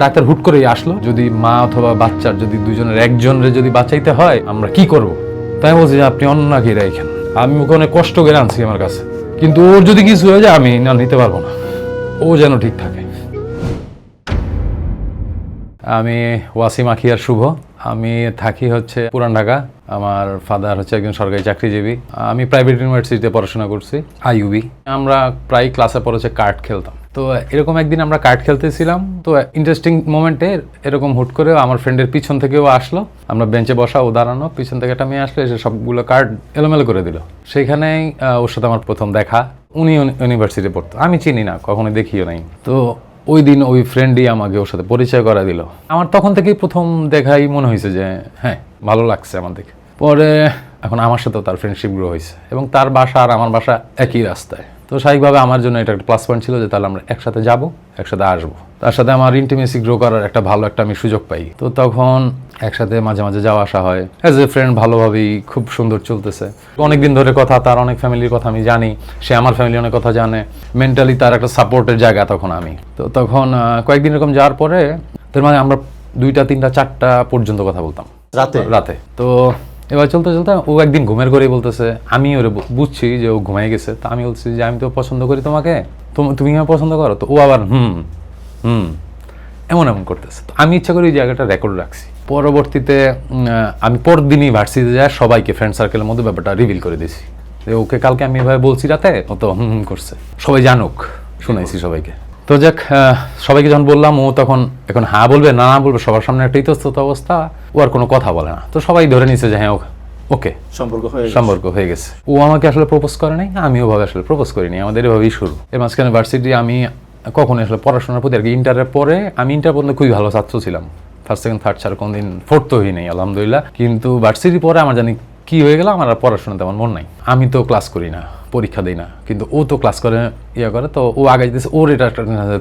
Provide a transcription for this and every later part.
Doctor হুট করেই আসলো, যদি মা অথবা বাচ্চার যদি দুজনের একজনের যদি বাঁচাইতে হয় আমরা কি করব। তাই বলছি যে আপনি অন্যকে রাখেন, আমি ওকে অনেক কষ্ট করে আনছি আমার কাছে, কিন্তু ওর যদি কিছু হয়ে যায় আমি না নিতে পারবো না, ও যেন ঠিক থাকে। আমি ওয়াসিম আখিয়ার শুভ, আমি থাকি হচ্ছে পুরান ঢাকা। আমার ফাদার হচ্ছে একজন সরকারি চাকরিজীবী। আমি প্রাইভেট ইউনিভার্সিটিতে পড়াশোনা করছি, আইইউবি। আমরা প্রায় ক্লাসে পর হচ্ছে কার্ড খেলতাম। তো এরকম একদিন আমরা কার্ড খেলতেছিলাম, তো ইন্টারেস্টিং মোমেন্টে এরকম হুট করে আমার ফ্রেন্ডের পিছন থেকেও আসলো, আমরা বেঞ্চে বসা, ও দাঁড়ানো, পিছন থেকে একটা মেয়ে আসলে এসে সবগুলো কার্ড এলোমেলো করে দিল। সেইখানেই ওর সাথে আমার প্রথম দেখা। উনি ইউনিভার্সিটি পড়তো, আমি চিনি না, কখনো দেখিও নাই। তো ওই দিন ওই ফ্রেন্ডই আমাকে ওর সাথে পরিচয় করা দিল। আমার তখন থেকেই প্রথম দেখাই মনে হয়েছে যে হ্যাঁ ভালো লাগছে আমার দেখে। পরে এখন আমার সাথেও তার ফ্রেন্ডশিপ গ্রো হয়েছে, এবং তার বাসা আর আমার বাসা একই রাস্তায়। তো স্বাভাবিকভাবে আমার জন্য এটা একটা প্লাস পয়েন্ট ছিল যে তাহলে আমরা একসাথে যাব, একসাথে আসবো, তার সাথে আমার ইন্টিমেসি গ্রো করার একটা ভালো একটা আমি সুযোগ পাই। তো তখন একসাথে মাঝে মাঝে যাওয়া আসা হয় অ্যাজ এ ফ্রেন্ড, ভালোভাবেই খুব সুন্দর চলতেছে। অনেকদিন ধরে কথা, তার অনেক ফ্যামিলির কথা আমি জানি, সে আমার ফ্যামিলি অনেক কথা জানে, মেন্টালি তার একটা সাপোর্টের জায়গা তখন আমি। তো তখন কয়েকদিন এরকম যাওয়ার পরে তার মানে আমরা 2টা 3টা 4টা পর্যন্ত কথা বলতাম রাতে। তো এবার চলতে চলতে ও একদিন ঘুমের ঘরেই বলতেছে, আমি ওরে বুঝছি যে ও ঘুমাই গেছে, তো আমি বলছি যে আমি তো পছন্দ করি তোমাকে, তুমি আমার পছন্দ করো। তো ও আবার এমন করতেছে। তো আমি ইচ্ছা করি ওই জায়গাটা রেকর্ড রাখছি। পরবর্তীতে আমি পরের দিনই ভার্সিটিতে যাই, সবাইকে ফ্রেন্ড সার্কেলের মধ্যে ব্যাপারটা রিভিল করে দিছি যে ওকে কালকে আমি এভাবে বলছি রাতে, ও তো করছে, সবাই জানুক, শুনাইছি সবাইকে। তো যাক, সবাইকে যখন বললাম, ও তখন এখন হ্যাঁ বলবে না না বলবে, সবার সামনে একটা ইতস্তত অবস্থা, ও আর কোনো কথা বলে না। তো সবাই ধরে নিছে যে হ্যাঁ ওকে সম্পর্ক হয়ে গেছে। ও আমাকে আসলে প্রপোজ করে নাই, আমি ওভাবে আসলে প্রপোজ করিনি, আমাদের এভাবেই শুরু। এর মাঝখানে ভার্সিটি আমি কখনো আসলে পড়াশোনার প্রতি আর কি, ইন্টারের পরে আমি ইন্টার পর্যন্ত খুবই ভালো ছাত্র ছিলাম, ফার্স্ট সেকেন্ড থার্ড ছাড়া কোনদিন ফোর্থ হই নাই আলহামদুলিল্লাহ। কিন্তু ভার্সিটি পরে আমার জানি কি হয়ে গেল, আমার আর পড়াশোনাতে আমার মন নাই। আমি তো ক্লাস করি না, পরীক্ষা দিই না, কিন্তু ও তো ক্লাস করে করে। তো ও আগে যেতেছে, ওর এটা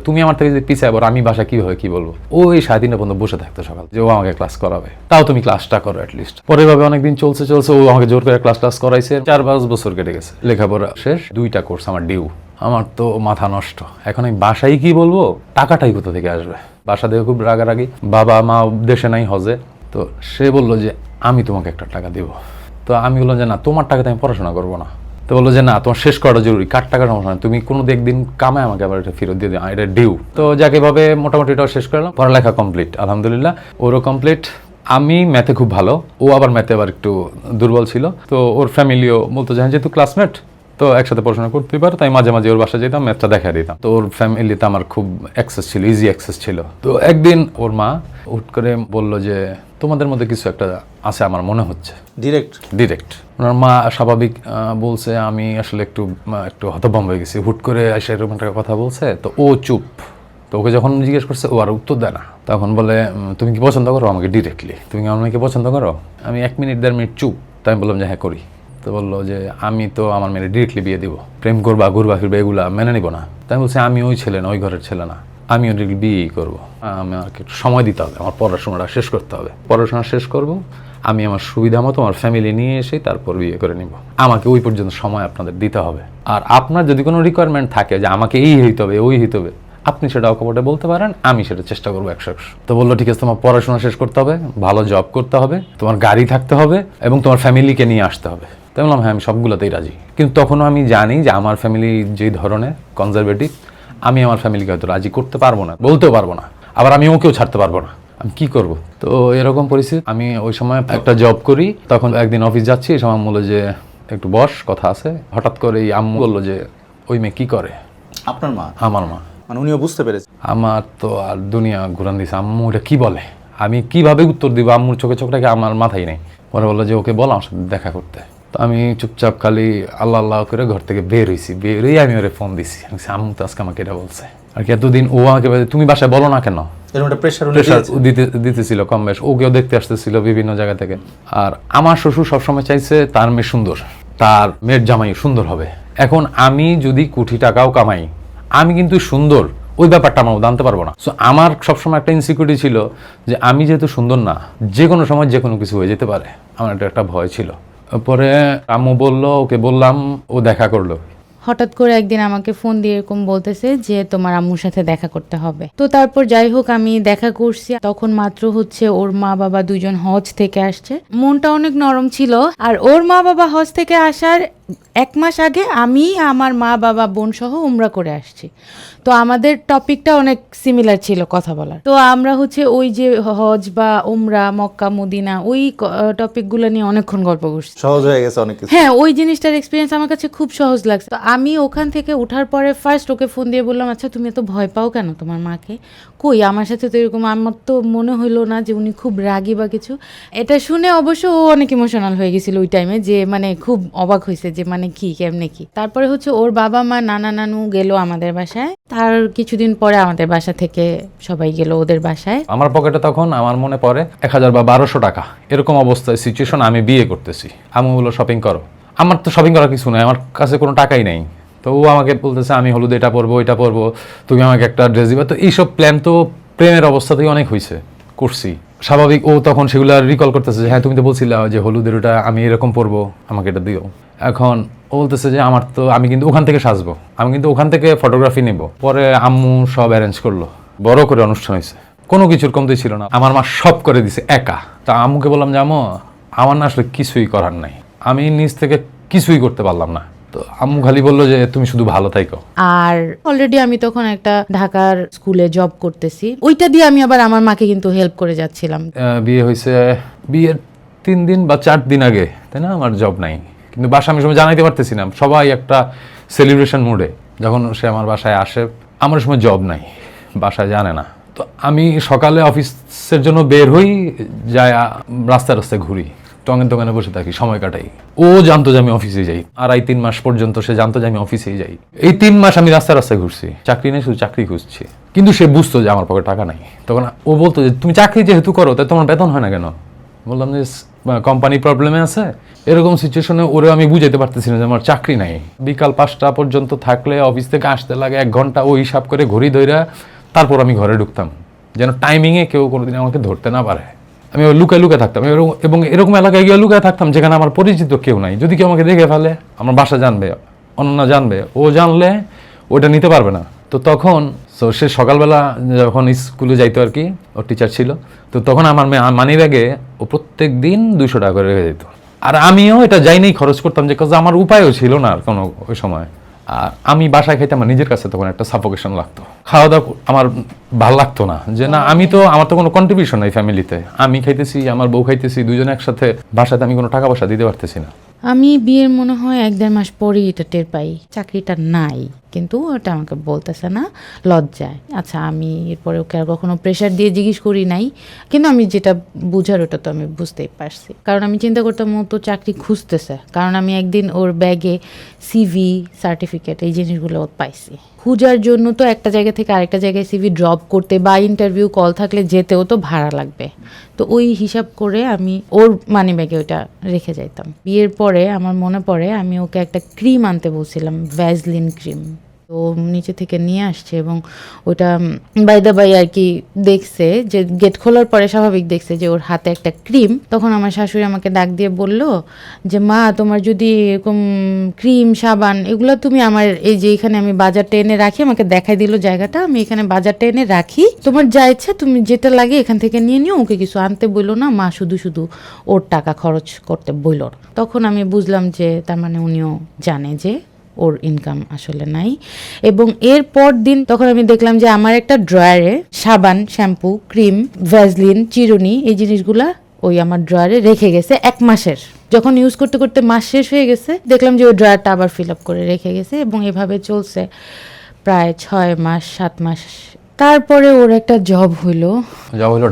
তুমি আমার থেকে পিছিয়ে পড়ো, আমি বাসা কি হয় কি বলবো। ও এই 3:30 পর্যন্ত বসে থাকতো সকাল, যে ও আমাকে ক্লাস করাবে, তাও তুমি ক্লাসটা করো অ্যাটলিস্ট। পরে ভাবে অনেকদিন চলছে, ও আমাকে জোর করে ক্লাস করাইছে। 4-5 বছর কেটে গেছে, লেখাপড়া শেষ, 2টা কোর্স আমার ডিউ। আমার তো মাথা নষ্ট। এখন আমি বাসায় কি বলবো, টাকাটাই কোথা থেকে আসবে। বাসা থেকে খুব রাগারাগি, বাবা মা দেশে নাই, হজে। তো সে বললো যে আমি তোমাকে একটা টাকা দিব। তো আমি বললাম যে না, তোমার টাকাতে আমি পড়াশোনা করবো না। তো বললো যে না, তোমার শেষ করাটা জরুরি, কার টাকা সমস্যা না, তুমি কোনো একদিন কামায় আমাকে আবার এটা ফেরত দিয়ে দিও, এটা ডিউ। তো যাকে ভাবে মোটামুটি এটাও শেষ করলাম, পড়ালেখা কমপ্লিট আলহামদুলিল্লাহ, ওরও কমপ্লিট। আমি ম্যাথে খুব ভালো, ও আবার ম্যাথে আবার একটু দুর্বল ছিল। তো ওর ফ্যামিলিও বলতো যে যেহেতু ক্লাসমেট, তো একসাথে পড়াশোনা করতে পারো, তাই মাঝে মাঝে ওর বাসায় যেতাম, ম্যাথটা দেখা দিতাম। তো ওর ফ্যামিলিতে আমার খুব অ্যাক্সেস ছিল, ইজি অ্যাক্সেস ছিল। তো একদিন ওর মা হুট করে বললো যে তোমাদের মধ্যে কিছু একটা আছে আমার মনে হচ্ছে। ডিরেক্ট ওনার মা স্বাভাবিক বলছে, আমি আসলে একটু হতভম্ব হয়ে গেছি, হুট করে এসে এরকম একটা কথা বলছে। তো ও চুপ। তো ওকে যখন জিজ্ঞেস করছে, ও আর উত্তর দেয় না। তখন বলে, তুমি কি পছন্দ করো আমাকে ডিরেক্টলি, তুমি আমাকে পছন্দ করো? আমি 1 মিনিট 1.5 মিনিট চুপ। তাই আমি বললাম যে হ্যাঁ করি। তো বললো যে আমি তো আমার মেয়ে ডিরেক্টলি বিয়ে দিব, প্রেম করবা ঘুরবা ফিরবা এগুলা মেনে নিব না। তাই বলছে আমি ওই ছেলে না, ওই ঘরের ছেলে না, আমিও ডিরেক্টলি বিয়েই করবো। আমাকে একটু সময় দিতে হবে, আমার পড়াশোনাটা শেষ করতে হবে, পড়াশোনা শেষ করব, আমি আমার সুবিধা মতো আমার ফ্যামিলি নিয়ে এসে তারপর বিয়ে করে নিব। আমাকে ওই পর্যন্ত সময় আপনাদের দিতে হবে। আর আপনার যদি কোনো রিকোয়ারমেন্ট থাকে যে আমাকে এই হইতে হবে ওই হইতে হবে, আপনি সেটা অকপটে বলতে পারেন, আমি সেটা চেষ্টা করবো 100%। তো বললো ঠিক আছে, তোমার পড়াশোনা শেষ করতে হবে, ভালো জব করতে হবে, তোমার গাড়ি থাকতে হবে, এবং তোমার ফ্যামিলিকে নিয়ে আসতে হবে। তাই বললাম হ্যাঁ আমি সবগুলোতেই রাজি। কিন্তু তখনও আমি জানি যে আমার ফ্যামিলি যেই ধরনের কনজারভেটিভ, আমি আমার ফ্যামিলিকে হয়তো রাজি করতে পারবো না, বলতেও পারবো না, আবার আমি ওকেও ছাড়তে পারবো না, আমি কি করব। তো এরকম পরিস্থিতি। আমি ওই সময় একটা জব করি, তখন একদিন অফিস যাচ্ছি, এই সময় বললো যে একটু বস, কথা আছে। হঠাৎ করে এই আম্মু বললো যে ওই মেয়ে কি করে। আপনার মা? আমার মা। মানে উনিও বুঝতে পেরেছে? আমার তো আর দুনিয়া ঘুরান দিছে, আম্মু এটা কি বলে, আমি কিভাবে উত্তর দিব, আম্মুর চোখে চোখটাকে আমার মাথায় নেই। পরে বললো যে ওকে বল আমার সাথে দেখা করতে। তো আমি চুপচাপ খালি আল্লাহ আল্লাহ করে ঘর থেকে বের হয়েছি, বেরোই আমি ওরে ফোন দিছি, আমি আম্মু তো আজকে আমাকে এটা বলছে। আর কি এতদিন ও আমাকে তুমি বাসায় বলো না কেন, প্রেশার দিতেছিল কম বেশ, ওকেও দেখতে আসতেছিল বিভিন্ন জায়গা থেকে। আর আমার শ্বশুর সবসময় চাইছে তার মেয়ে সুন্দর, তার মেয়ের জামাই সুন্দর হবে। এখন আমি যদি কোটি টাকাও কামাই, আমি কিন্তু সুন্দর ওই ব্যাপারটা আমার জানতে পারবো না। সো আমার সবসময় একটা ইনসিকিউরিটি ছিল যে আমি যেহেতু সুন্দর না, যে কোনো সময় যে কোনো কিছু হয়ে যেতে পারে, আমার একটা ভয় ছিল। পরে আম্মু বললো, ওকে বললাম, ও দেখা করলো। হঠাৎ করে একদিন আমাকে ফোন দিয়ে এরকম বলতেছে যে তোমার আম্মুর সাথে দেখা করতে হবে। তো তারপর যাই হোক আমি দেখা করছি, তখন মাত্র হচ্ছে ওর মা বাবা দুজন হজ থেকে আসছে। মনটা অনেক নরম ছিল। আর ওর মা বাবা হজ থেকে আসার 1 মাস আগে আমি আমার মা বাবা বোন সহ উমরা করে আসছি। তো আমাদের টপিকটা অনেক সিমিলার ছিল কথা বলার। তো আমরা হচ্ছে ওই যে হজ বা উমরা, মক্কা, মদিনা, ওই টপিকগুলো নিয়ে অনেকক্ষণ গল্প করছি। সহজ হয়ে গেছে অনেক কিছু। হ্যাঁ, ওই জিনিসটার এক্সপিরিয়েন্স আমার কাছে খুব সহজ লাগছে। তো আমি ওখান থেকে ওঠার পরে ফার্স্ট ওকে ফোন দিয়ে বললাম, আচ্ছা তুমি এত ভয় পাও কেন তোমার মাকে? কই, আমার সাথে তো এরকম, আমার তো মনে হইলো না যে উনি খুব রাগী বা কিছু। এটা শুনে অবশ্য ও অনেক ইমোশনাল হয়ে গেছিল ওই টাইমে, যে মানে খুব অবাক হয়েছে যে মানে কি, কেমনে কি। তারপরে হচ্ছে ওর বাবা মা, নানা নানু গেল আমাদের বাসায়। তার কিছুদিন পরে আমাদের বাসা থেকে সবাই গেল ওদের বাসায়। আমার পকেটে তখন আমার মনে পড়ে 1000 বা 1200 টাকা, এরকম অবস্থায় সিচুয়েশন। আমি বিয়ে করতেছি, আম্মু বললো শপিং করো। আমার তো শপিং করার কিছু নাই, আমার কাছে কোনো টাকাই নেই। তো ও আমাকে বলতেছে আমি হলুদ এটা পরবো, এটা পরবো, তুমি আমাকে একটা ড্রেস দিবা। তো এইসব প্ল্যান তো প্রেমের অবস্থাতেই অনেক হয়েছে, করছি। স্বাভাবিক ও তখন সেগুলো রিকল করতেছে যে হ্যাঁ তুমি তো বলছিলা যে হলুদের ওটা আমি এরকম পরবো, আমাকে এটা দিও। এখন ও বলতেছে যে আমার তো, আমি কিন্তু ওখান থেকে সাজবো, আমি কিন্তু ওখান থেকে ফটোগ্রাফি নেব। পরে আম্মু সব অ্যারেঞ্জ করলো, বড় করে অনুষ্ঠান হয়েছে, কোনো কিছুর কমতি ছিল না। আমার মা সব করে দিছে একা। তা আম্মুকে বললাম যে আম্মু আমার না আসলে কিছুই করার নাই, আমি নিজ থেকে কিছুই করতে পারলাম না। তো আম্মু খালি বললো যে তুমি শুধু ভালো থাকো। আর অলরেডি আমি তখন একটা ঢাকার স্কুলে জব করতেছি, ওইটা দিয়ে আমি আবার আমার মাকে কিন্তু হেল্প করে যাচ্ছিলাম। বিয়ে হয়েছে, বিয়ের 3 দিন বা 4 দিন আগে, তাই না, আমার জব নাই। কিন্তু বাসা আমি সময় জানাইতে পারতেছি না, সবাই একটা সেলিব্রেশন মুডে। যখন সে আমার বাসায় আসে, আমার সময় জব নাই, বাসায় জানে না। তো আমি সকালে অফিসের জন্য বের হই, যাই রাস্তায় রাস্তায় ঘুরি, দোকানে বসে থাকি, সময় কাটাই। ও জানতো যে আমি অফিসে যাই, 2.5-3 মাস পর্যন্ত সে জানতো যে আমি অফিসেই যাই। এই 3 মাস আমি রাস্তায় রাস্তায় ঘুরছি, চাকরি নেই, শুধু চাকরি খুঁজছি। কিন্তু সে বুঝতো যে আমার পকেটে টাকা নাই। তখন ও বলতো যে তুমি চাকরি যেহেতু করো তাই তোমার বেতন হয় না কেন? বললাম যে কোম্পানি প্রবলেমে আছে। এরকম সিচুয়েশনে ওরে আমি বুঝাইতে পারতেছি না যে আমার চাকরি নাই। বিকাল 5টা পর্যন্ত থাকলে অফিস থেকে আসতে লাগে 1 ঘন্টা, ওই হিসাব করে ঘড়ি ধইরা তারপর আমি ঘরে ঢুকতাম, যেন টাইমিংয়ে কেউ কোনোদিন আমাকে ধরতে না পারে। আমি লুকায় লুকায় থাকতাম, এবং এরকম এলাকায় গিয়ে লুকায় থাকতাম যেখানে আমার পরিচিত কেউ নাই। যদি কেউ আমাকে দেখে ফেলে, আমার বাসা জানবে, অনন্যা জানবে, ও জানলে ওটা নিতে পারবে না। তো তখন সে সকালবেলা যখন স্কুলে যাইতো আর কি, ওর টিচার ছিল, তো তখন আমার মানি ব্যাগে ও প্রত্যেক দিন 200 টাকা করে রেখে যেত। আর আমিও এটা যাইনি খরচ করতাম, যে আমার উপায়ও ছিল না আর কোনো ওই সময়। আর আমি বাসায় খাইতে আমার নিজের কাছে তখন একটা সাফোকেশন লাগতো, খাওয়া দাওয়া আমার ভালো লাগতো না, যে না আমি তো, আমার তো কোনো কন্ট্রিবিউশন নাই ফ্যামিলিতে, আমি খাইতেছি, আমার বউ খাইতেছি, দুজনে একসাথে, বাসাতে আমি কোনো টাকা পয়সা দিতে পারতেছি না। আমি বিয়ের মনে হয় 1-1.5 মাস পরেই এটা টের পাই, চাকরিটা নাই, কিন্তু ওটা আমাকে বলতেছে না, লজ্জায়। আচ্ছা, আমি এরপরে ওকে আর কখনো প্রেশার দিয়ে জিজ্ঞেস করি নাই, কিন্তু আমি যেটা বুঝার ওটা তো আমি বুঝতেই পারছি। কারণ আমি চিন্তা করতাম ও তো চাকরি খুঁজতেছে, কারণ আমি একদিন ওর ব্যাগে সিভি, সার্টিফিকেট, এই জিনিসগুলো পাইছি। খুঁজার জন্য তো একটা জায়গা থেকে আরেকটা জায়গায় সিভি ড্রপ করতে বা ইন্টারভিউ কল থাকলে যেতেও তো ভাড়া লাগবে। তো ওই হিসাব করে আমি ওর মানি ব্যাগে ওইটা রেখে যাইতাম। বিয়ের পরে আমার মনে পড়ে আমি ওকে একটা ক্রিম আনতে বলছিলাম, ভ্যাজলিন ক্রিম। তো নিচে থেকে নিয়ে আসছে, এবং ওটা বাই দা বাই আর কি দেখছে, যে গেট খোলার পরে স্বাভাবিক দেখছে যে ওর হাতে একটা ক্রিম। তখন আমার শাশুড়ি আমাকে ডাক দিয়ে বলল যে মা, তোমার যদি এরকম ক্রিম, সাবান, এগুলো তুমি আমার এই যে এখানে আমি বাজারটা এনে রাখি, আমাকে দেখাই দিল জায়গাটা, আমি এখানে বাজারটা এনে রাখি, তোমার যা ইচ্ছা তুমি যেটা লাগে এখান থেকে নিয়ে নিও, ওকে কিছু আনতে বললো না, মা শুধু শুধু ওর টাকা খরচ করতে বলল। তখন আমি বুঝলাম যে তার মানে উনিও জানে যে ওর ইনকাম আসলে নাই। এবং এর পর দিন তখন আমি দেখলাম যে আমার একটা ড্রয়ারে সাবান, শ্যাম্পু, ক্রিম, ভ্যাজলিন, চিরুনি, এই জিনিসগুলা ওই আমার ড্রয়ারে রেখে গেছে 1 মাসের। যখন ইউজ করতে করতে মাস শেষ হয়ে গেছে, দেখলাম যে ওই ড্রয়ারটা আবার ফিল আপ করে রেখে গেছে, এবং এভাবে চলছে প্রায় 6 মাস 7 মাস। তারপরে ওর একটা জব হইলো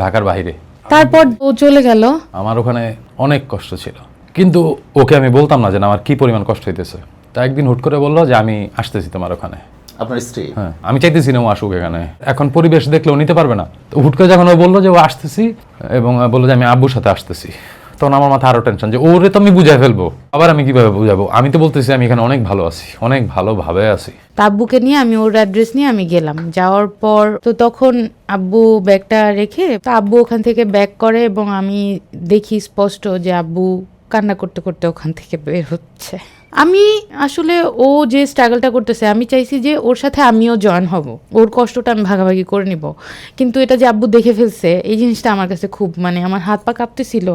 ঢাকার বাইরে। তারপর ও চলে গেল। আমার ওখানে অনেক কষ্ট ছিল, কিন্তু ওকে আমি বলতাম না যে আমার কি পরিমাণ কষ্ট হইতেছে। তা একদিন হুট করে বললো যে আমি আসতেছি তোমার ওখানে। আপনার স্ত্রী? হ্যাঁ, আমি চাইতেছি না ও আসুক এখানে, এখন পরিবেশ দেখলে ও নিতে পারবে না। তো হুট করে যখন ও বললো যে ও আসতেছি, এবং বললো যে আমি আব্বুর সাথে আসতেছি, তখন আমার মাথা আরো টেনশন, যে ওরে তো আমি বুঝাই ফেলবো, আবার আমি কিভাবে বুঝাবো? আমি তো বলতেছি আমি এখানে অনেক ভালো আছি, অনেক ভালোভাবে আছি। আব্বুকে নিয়ে আমি ওর অ্যাড্রেস নিয়ে আমি গেলাম। যাওয়ার পর তো তখন আব্বু ব্যাগটা রেখে, তো আব্বু ওখান থেকে ব্যাক করে, এবং আমি দেখি স্পষ্ট যে আব্বু কান্না করতে করতে ওখান থেকে বের হচ্ছে। আমি আসলে ও যে স্ট্রাগলটা করতেছে আমি চাইছি যে ওর সাথে আমিও জয়েন হব, ওর কষ্টটা আমি ভাগাভাগি করে নিব। কিন্তু এটা যে আব্বু দেখে ফেলছে এই জিনিসটা আমার কাছে খুব মানে আমার হাত পা কাঁপতেছিল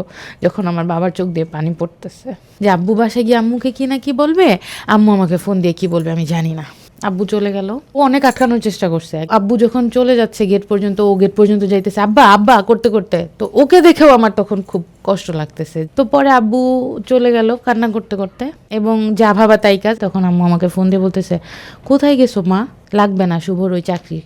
যখন আমার বাবার চোখ দিয়ে পানি পড়তেছে, যে আব্বু বাসায় গিয়ে আম্মুকে কি না কি বলবে, আম্মু আমাকে ফোন দিয়ে কি বলবে আমি জানি না। আব্বু চলে গেল, ও অনেক আটকানোর চেষ্টা করছে। আব্বু যখন চলে যাচ্ছে গেট পর্যন্ত, ও গেট পর্যন্ত যাইতেছে আব্বা আব্বা করতে করতে, তো ওকে দেখেও আমার তখন খুব কষ্ট লাগতেছে। তো পরে আব্বু চলে গেল কান্না করতে করতে, এবং যা ভাবা তাই কাজ। তখন আম্মু আমাকে ফোন দিয়ে বলতেছে কোথায় গেছো মা, লাগবে না শুভর ওই চাকরি,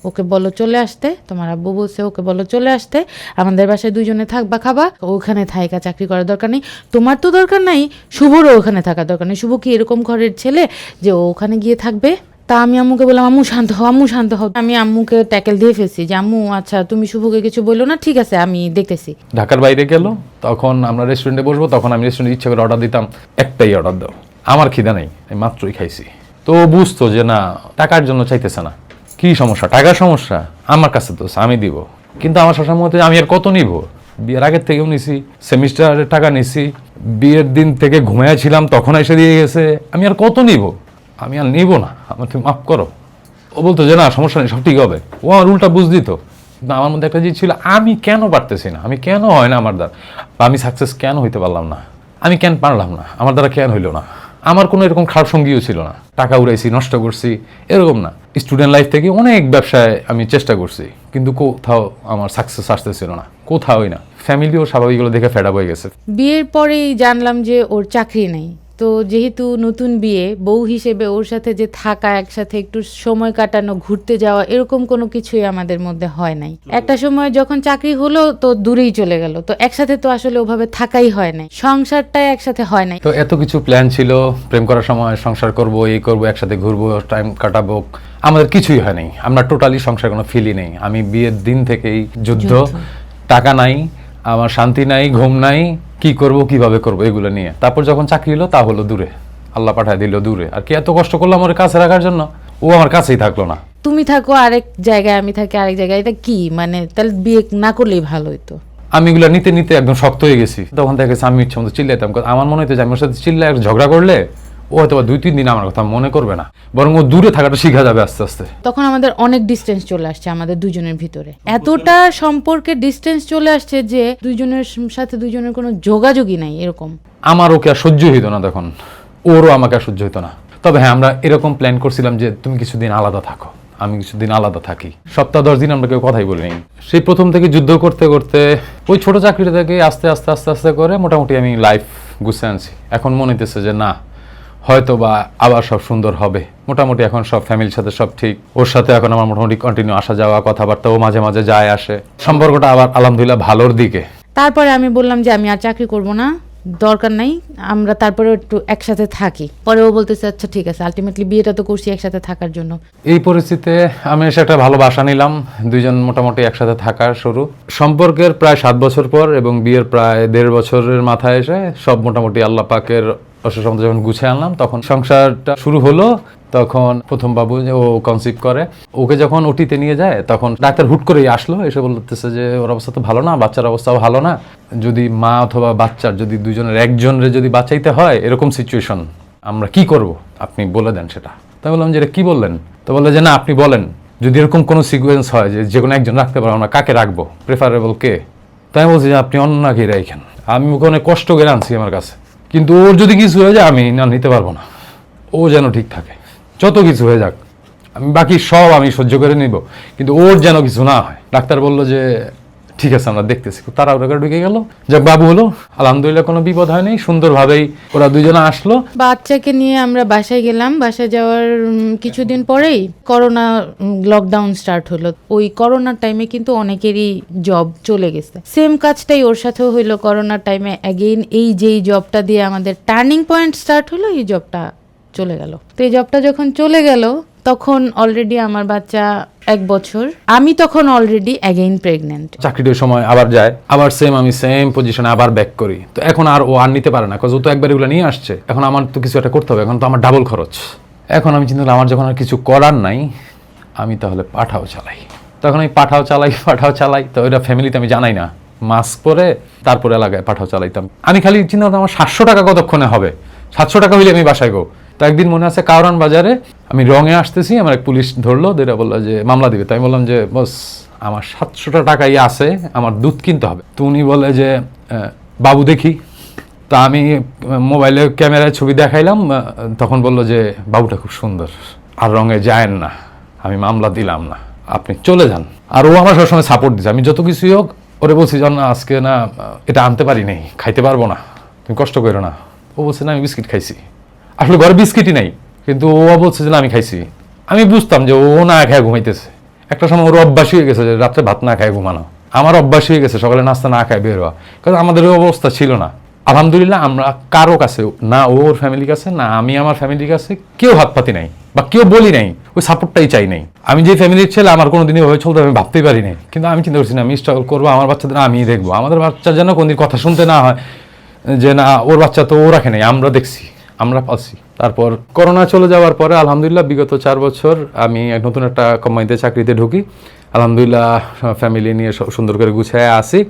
ওকে বলো চলে আসতে। তোমার আব্বু বলছে ওকে বলো চলে আসতে, আমাদের বাসায় দুইজনে থাকবা খাবা, ওখানে থাইকা চাকরি করার দরকার নেই, তোমার তো দরকার নাই, শুভরও ওখানে থাকার দরকার নেই। শুভ কি এরকম ঘরের ছেলে যে ও ওখানে গিয়ে থাকবে? তা আমি আম্মুকে বললাম আম্মু শান্ত হও, আম্মু শান্ত হও। আমি আম্মুকে ট্যাকেল দিয়ে ফেলছি যে আম্মু আচ্ছা তুমি শুভকে কিছু বললো না, ঠিক আছে আমি দেখতেছি। ঢাকার বাইরে গেল, তখন আমরা রেস্টুরেন্টে বসবো, তখন আমি রেস্টুরেন্টে ইচ্ছা করে অর্ডার দিতাম, একটাই অর্ডার দাও, আমার খিদা নেই, আমি মাত্রই খাইছি। তো ও বুঝতো যে না, টাকার জন্য চাইতেছে না। কি সমস্যা? টাকার সমস্যা আমার কাছে তো আমি দিব, কিন্তু আমার শাসার মধ্যে আমি আর কত নিব? বিয়ের আগের থেকেও নিছি, সেমিস্টারের টাকা নিছি, বিয়ের দিন থেকে ঘুমাইয়াছিলাম তখন এসে দিয়ে গেছে, আমি আর কত নিব? আমি আর নিব না, আমার তুমি মাফ করো। ও বলতো যে না সমস্যা নেই, সব ঠিক হবে। ও আমার উল্টা বুঝ দিত। কিন্তু আমার মধ্যে একটা জিনিস ছিল, আমি কেন পারতেছি না, আমি কেন হয় না আমার দ্বারা, বা আমি সাকসেস কেন হইতে পারলাম না, আমি কেন পারলাম না, আমার দ্বারা কেন হইলো না। আমার কোনো এরকম খারাপ সঙ্গীও ছিল না, টাকা উড়াইছি নষ্ট করছি এরকম না। স্টুডেন্ট লাইফ থেকে অনেক ব্যবসায় আমি চেষ্টা করছি, কিন্তু কোথাও আমার সাকসেস আসতেছিল না, কোথাওই না। ফ্যামিলিও স্বাভাবিকগুলো দেখে ফেড আপ হয়ে গেছে। বিয়ের পরেই জানলাম যে ওর চাকরি নেই। তো যেহেতু নতুন বিয়ে, বউ হিসেবে ওর সাথে যে থাকা, একসাথে একটু সময় কাটানো, ঘুরতে যাওয়া, এরকম কোনো কিছুই আমাদের মধ্যে হয় নাই। একটা সময় যখন চাকরি হলো তো দূরেই চলে গেল, তো একসাথে তো আসলে ওভাবে থাকাই হয় নাই, সংসারটাই একসাথে হয় নাই। তো এত কিছু প্ল্যান ছিল, প্রেম করার সময় সংসার করব, এই করব, একসাথে ঘুরবো, টাইম কাটাবো, আমাদের কিছুই হয় নাই। আমরা টোটালি সংসার কোনো ফিলই নেই। আমি বিয়ের দিন থেকেই যুদ্ধ, টাকা নাই, আমার শান্তি নাই, ঘুম নাই, কি করব কিভাবে করব এগুলো নিয়ে। তারপর যখন চাকরি হলো তা হলো দূরে, আল্লাহ পাঠায় দিল দূরে। আর কি এত কষ্ট করলাম ওর কাছে রাখার জন্য, ও আমার কাছেই থাকলো না। তুমি থাকো আরেক জায়গায়, আমি থাকি আরেক জায়গায়, এটা কি মানে? তাহলে বিয়ে না করলেই ভালো হতো। আমি এগুলো নিতে নিতে একদম শক্ত হয়ে গেছি। তখন দেখা গেছে আমি ইচ্ছে মতো চিল্লাইতাম। আমার মনে হতো যে আমি ওর সাথে চিল্লায় ঝগড়া করলে ও হয়তো 2-3 দিন আমার কথা মনে করবে না, বরং ও দূরে থাকাটা শিখা যাবে আস্তে আস্তে। তখন আমাদের অনেক ডিস্টেন্স চলে আসছে আমাদের দুজনের ভিতরে, এতটা সম্পর্কের ডিস্টেন্স চলে আসছে যে দুইজনের সাথে দুইজনের কোনো যোগাযোগই নাই এরকম। আমার ওকে আর সহ্য হইতো না তখন, ওরও আমাকে আর সহ্য হইতো না। তবে হ্যাঁ, আমরা এরকম প্ল্যান করছিলাম যে তুমি কিছুদিন আলাদা থাকো, আমি কিছুদিন আলাদা থাকি। সপ্তাহ 10 দিন আমরা কেউ কথাই বলিনি। সেই প্রথম থেকে যুদ্ধ করতে করতে ওই ছোট চাকরিটা থেকে আস্তে আস্তে আস্তে আস্তে করে মোটামুটি আমি লাইফ গুছিয়ে আনছি। এখন মনে হইতেছে যে না, হয়তো বা আবার সব সুন্দর হবে। মোটামুটি এখন সব ফ্যামিলির সাথে সব ঠিক। ওর সাথে এখন আমার মোটামুটি কন্টিনিউ আসা যাওয়া, কথাবার্তা, ও মাঝে মাঝে যায় আসে, সম্পর্কটা আবার আলহামদুলিল্লাহ ভালোর দিকে। তারপরে আমি বললাম যে আমি আর চাকরি করব না, দরকার নাই, আমরা তারপরে একটু একসাথে থাকি। পরে ও বলতেছে আচ্ছা ঠিক আছে, আলটিমেটলি বিয়েটা তো করছি একসাথে থাকার জন্য। এই পরিস্থিতিতে আমি এসে একটা ভালো বাসা নিলাম, দুইজন মোটামুটি একসাথে থাকার শুরু। সম্পর্কের প্রায় 7 বছর পর এবং বিয়ের প্রায় 1.5 বছরের মাথায় এসে সব মোটামুটি আল্লাহ পাকের অশেষ রহমতে যখন গুছিয়ে আনলাম, তখন সংসারটা শুরু হলো। তখন প্রথম বাবু ও কনসিভ করে, ওকে যখন ওটিতে নিয়ে যায় তখন ডাক্তার হুট করেই আসলো, এসে বলতেছে যে ওর অবস্থা তো ভালো না, বাচ্চার অবস্থাও ভালো না, যদি মা অথবা বাচ্চার যদি দুজনের একজনের যদি বাঁচাইতে হয় এরকম সিচুয়েশন, আমরা কি করব আপনি বলে দেন সেটা। তাই বললাম যে এটা কি বললেন? তো বললে যে না আপনি বলেন, যদি এরকম কোনো সিকুয়েন্স হয় যে কোনো একজন রাখতে পারবো, আমরা কাকে রাখবো, প্রেফারেবল কে? তাই বলছি যে আপনি অন্যকে রাখেন, আমি ওকে অনেক কষ্ট করে আনছি আমার কাছে, কিন্তু ওর যদি কিছু হয়ে যায় আমি না নিতে পারবো না, ও যেন ঠিক থাকে, যত কিছু হয়ে যাক আমি বাকি সব আমি সহ্য করে নিব, কিন্তু ওর যেন কিছু না হয়। ডাক্তার বললো যে ঠিক আছে আমরা দেখতেছি। তারা ওরা ঢুকে গেল, যাক বাবু হলো, আলহামদুলিল্লাহ কোনো বিপদ হয়নি, সুন্দরভাবেই ওরা দুজনে আসলো। বাচ্চাকে নিয়ে আমরা বাসায় গেলাম। বাসায় যাওয়ার কিছুদিন পরেই করোনা লকডাউন স্টার্ট হলো। ওই করোনার টাইমে কিন্তু অনেকেরই জব চলে গেছে। সেম কাজটাই ওর সাথেও হইলো করোনার টাইমে। অ্যাগেইন এই যেই জবটা দিয়ে আমাদের টার্নিং পয়েন্ট স্টার্ট হলো, এই জবটা চলে গেল। তো এই জবটা যখন চলে গেল তখন অলরেডি আমার বাচ্চা 1 বছর, আমি তখন অলরেডি অ্যাগেইন প্রেগনেন্ট। চাকরির সময় আবার যায়, আবার আমি সেম পজিশনে আবার ব্যাক করি। তো এখন আর ও আর নিতে পারে না, ও তো একবার এগুলো নিয়ে আসছে, এখন আমার তো কিছু একটা করতে হবে, এখন তো আমার ডাবল খরচ। এখন আমি চিন্তা করলাম আমার যখন আর কিছু করার নাই, আমি তাহলে পাঠাও চালাই। তখন আমি পাঠাও চালাই, তো ওইটা ফ্যামিলিতে আমি জানাই না, মাস্ক পরে তারপরে এলাকায় পাঠাও চালাইতাম। আমি খালি চিন্তা করতাম আমার 700 টাকা কতক্ষণে হবে, 700 টাকা হইলে আমি বাসায় গো। তো একদিন মনে আছে কাউরান বাজারে আমি রঙে আসতেছি, আমার এক পুলিশ ধরলো, যেটা বললো যে মামলা দিবে। তাই বললাম যে বস আমার 700 টাকাই আছে, আমার দুধ কিনতে হবে। তো উনি বলে যে বাবু দেখি। তা আমি মোবাইলে ক্যামেরায় ছবি দেখাইলাম, তখন বললো যে বাবুটা খুব সুন্দর, আর রঙে যায়েন না, আমি মামলা দিলাম না, আপনি চলে যান। আর ও আমার সবসময় সাপোর্ট দিচ্ছে, আমি যত কিছুই হোক ওরে বলছি যে না আজকে না এটা আনতে পারি নাই, খাইতে পারবো না, তুমি কষ্ট করো না। ও বলছে না আমি বিস্কিট খাইছি, আসলে ঘরে বিস্কিটই নাই, কিন্তু ও বলছে যে না আমি খাইছি। আমি বুঝতাম যে ও না খেয়ে ঘুমাইতেছে। একটা সময় ওর অভ্যাস হয়ে গেছে যে রাত্রে ভাত না খায় ঘুমানো, আমার অভ্যাস হয়ে গেছে সকালে নাস্তা না খায় বের হওয়া, কারণ আমাদের ওই অবস্থা ছিল না। আলহামদুলিল্লাহ আমরা কারো কাছে, না ওর ফ্যামিলির কাছে না আমি আমার ফ্যামিলির কাছে কেউ হাত পাতি নাই বা কেউ বলি নাই, ওই সাপোর্টটাই চাই নাই। আমি যে ফ্যামিলির ছেলে আমার কোনোদিনই ওভাবে চলতে আমি ভাবতেই পারি নাই, কিন্তু আমি চিন্তা করছি না আমি স্ট্রাগল করবো, আমার বাচ্চাদের আমি দেখবো, আমাদের বাচ্চা যেন কোনদিন কথা শুনতে না হয় যে না ওর বাচ্চা তো ও রাখে নাই, আমরা দেখছি, আমরা পাচ্ছি। তারপর করোনা চলে যাওয়ার পরে আলহামদুলিল্লাহ বিগত 4 বছর আমি নতুন একটা কোম্পানিতে চাকরিতে ঢুকি। আলহামদুলিল্লাহ ফ্যামিলি নিয়ে সুন্দর করে গুছিয়ে আসি,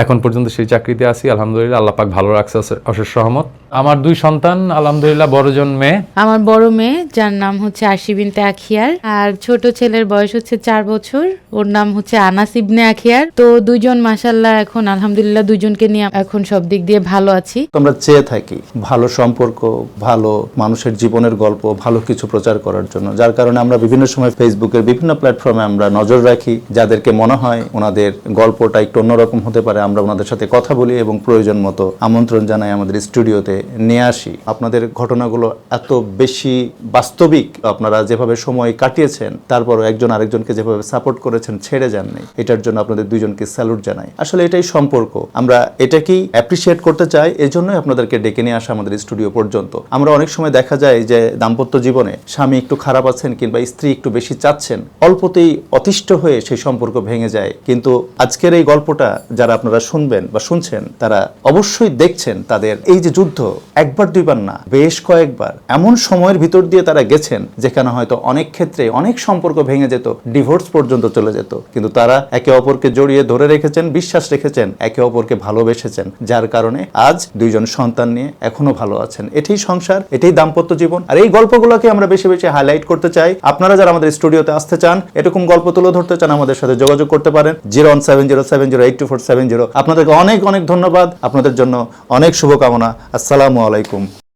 এখন পর্যন্ত সেই চাকরিতে আসি। আলহামদুলিল্লাহ আল্লাহ পাক ভালো রাখছে, অশেষ রহমত। আমার 2 সন্তান, আলহামদুলিল্লাহ বড়জন মেয়ে। আমার বড় মেয়ে যার নাম হচ্ছে আরশি বিনতে আখিয়ার, আর ছোট ছেলের বয়স হচ্ছে 4 বছর, ওর নাম হচ্ছে আনাস ইবনে আখিয়ার। তো দুইজন মাশাআল্লাহ এখন আলহামদুলিল্লাহ দুইজনকে নিয়ে এখন সব দিক দিয়ে ভালো আছি। আমরা চেয়ে থাকি ভালো সম্পর্ক, ভালো মানুষের জীবনের গল্প, ভালো কিছু প্রচার করার জন্য, যার কারণে আমরা বিভিন্ন সময় ফেসবুকের বিভিন্ন প্ল্যাটফর্মে আমরা নজর রাখি, যাদেরকে মনে হয় ওনাদের গল্পটা একটু অন্যরকম হতে পারে আমরা ওনাদের সাথে কথা বলি এবং প্রয়োজন মতো আমন্ত্রণ জানাই আমাদের স্টুডিওতে নিয়ে আসি। আপনাদের ঘটনাগুলো এত বেশি বাস্তবিক, আপনারা যেভাবে সময় কাটিয়েছেন তারপরও একজন আরেকজনকে যেভাবে সাপোর্ট করেছেন, ছেড়ে যান নাই, এটার জন্য আপনাদের দুইজনকে স্যালুট জানাই। আসলে এটাই সম্পর্ক, আমরা এটাকেই অ্যাপ্রিসিয়েট করতে চাই, এজন্যই আপনাদেরকে ডেকে নিয়ে আসা আমাদের স্টুডিও পর্যন্ত। আমরা অনেক সময় দেখা যায় যে দাম্পত্য জীবনে স্বামী একটু খারাপ আছেন কিংবা স্ত্রী একটু বেশি চাচ্ছেন, অল্পতেই অতিষ্ঠ হয়ে সেই সম্পর্ক ভেঙে যায়। কিন্তু আজকের এই গল্পটা যারা আপনারা শুনবেন বা শুনছেন তারা অবশ্যই দেখছেন তাদের এই যে যুদ্ধ একবার দুইবার না, বেশ কয়েকবার এমন সময়ের ভিতর দিয়ে তারা গেছেন যেখানে হয়তো অনেক ক্ষেত্রে অনেক সম্পর্ক ভেঙে যেত, ডিভোর্স পর্যন্ত চলে যেত, কিন্তু তারা একে অপরকে জড়িয়ে ধরে রেখেছেন, বিশ্বাস রেখেছেন, একে অপরকে ভালোবেসেছেন, যার কারণে আজ 2 জন সন্তান নিয়ে এখনো ভালো আছেন। এটাই সংসার, এটাই দাম্পত্য জীবন। আর এই গল্পগুলোকে আমরা বেশি বেশি হাইলাইট করতে চাই। আপনারা যারা আমাদের স্টুডিওতে আসতে চান, এরকম গল্প তুলে ধরতে চান, আমাদের সাথে যোগাযোগ করতে পারেন 01707082470। আপনাদেরকে অনেক অনেক ধন্যবাদ, আপনাদের জন্য অনেক শুভকামনা। আসসালামু আলাইকুম।